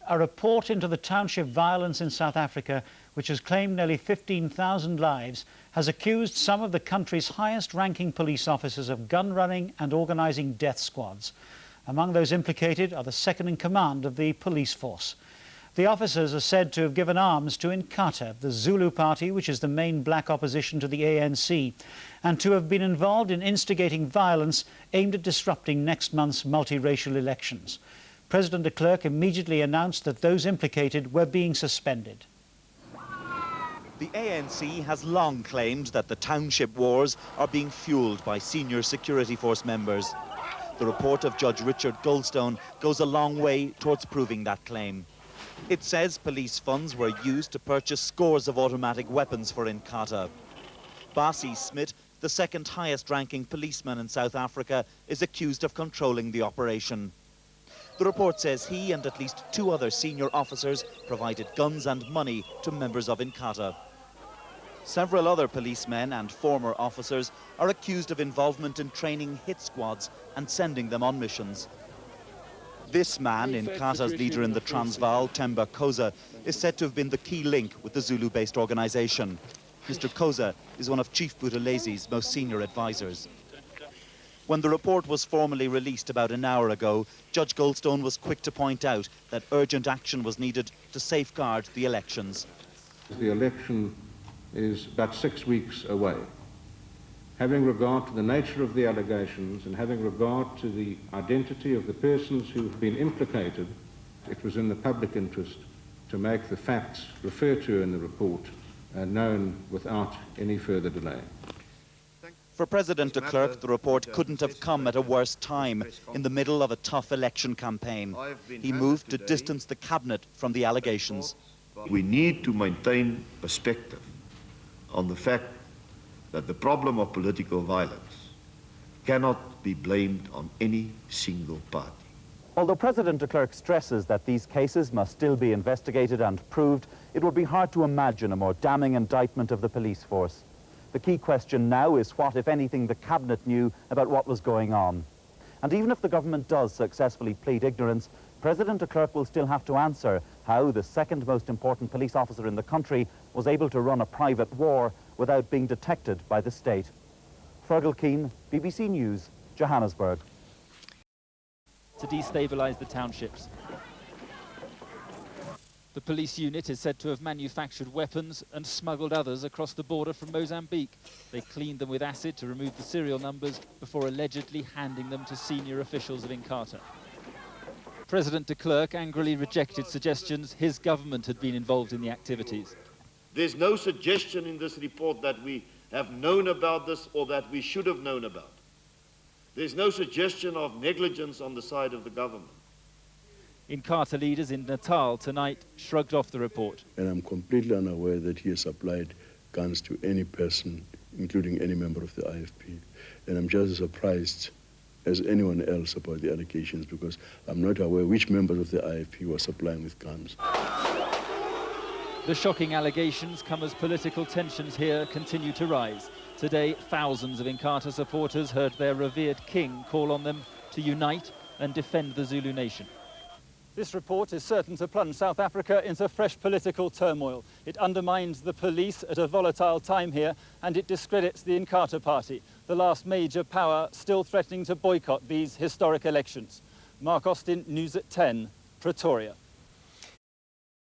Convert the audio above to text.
A report into the township violence in South Africa, which has claimed nearly 15,000 lives, has accused some of the country's highest-ranking police officers of gun-running and organising death squads. Among those implicated are the second-in-command of the police force. The officers are said to have given arms to Inkatha, the Zulu party, which is the main black opposition to the ANC, and to have been involved in instigating violence aimed at disrupting next month's multiracial elections. President de Klerk immediately announced that those implicated were being suspended. The ANC has long claimed that the township wars are being fuelled by senior security force members. The report of Judge Richard Goldstone goes a long way towards proving that claim. It says police funds were used to purchase scores of automatic weapons for Inkatha. Basi Smith, the second highest-ranking policeman in South Africa, is accused of controlling the operation. The report says he and at least 2 other senior officers provided guns and money to members of Inkatha. Several other policemen and former officers are accused of involvement in training hit squads and sending them on missions. This man, Inkatha's leader in the Transvaal, Themba Khoza, is said to have been the key link with the Zulu-based organisation. Mr. Khoza is one of Chief Buthelezzi's most senior advisors. When the report was formally released about an hour ago, Judge Goldstone was quick to point out that urgent action was needed to safeguard the elections. The election is about 6 weeks away. Having regard to the nature of the allegations and having regard to the identity of the persons who have been implicated, it was in the public interest to make the facts referred to in the report known without any further delay. For President de Klerk, the report couldn't have come at a worse time, in the middle of a tough election campaign. He moved to distance the cabinet from the allegations. We need to maintain perspective on the fact that the problem of political violence cannot be blamed on any single party. Although President de Klerk stresses that these cases must still be investigated and proved, it would be hard to imagine a more damning indictment of the police force. The key question now is what, if anything, the cabinet knew about what was going on. And even if the government does successfully plead ignorance, President de Klerk will still have to answer how the second most important police officer in the country was able to run a private war without being detected by the state. Fergal Keane, BBC News, Johannesburg. To destabilise the townships. The police unit is said to have manufactured weapons and smuggled others across the border from Mozambique. They cleaned them with acid to remove the serial numbers before allegedly handing them to senior officials of Inkatha. President de Klerk angrily rejected suggestions his government had been involved in the activities. There's no suggestion in this report that we have known about this or that we should have known about. There's no suggestion of negligence on the side of the government. Inkatha leaders in Natal tonight shrugged off the report. And I'm completely unaware that he has supplied guns to any person, including any member of the IFP. And I'm just as surprised as anyone else about the allegations because I'm not aware which members of the IFP were supplying with guns. The shocking allegations come as political tensions here continue to rise. Today, thousands of Inkatha supporters heard their revered king call on them to unite and defend the Zulu nation. This report is certain to plunge South Africa into fresh political turmoil. It undermines the police at a volatile time here, and it discredits the Inkatha party, the last major power still threatening to boycott these historic elections. Mark Austin, News at 10, Pretoria.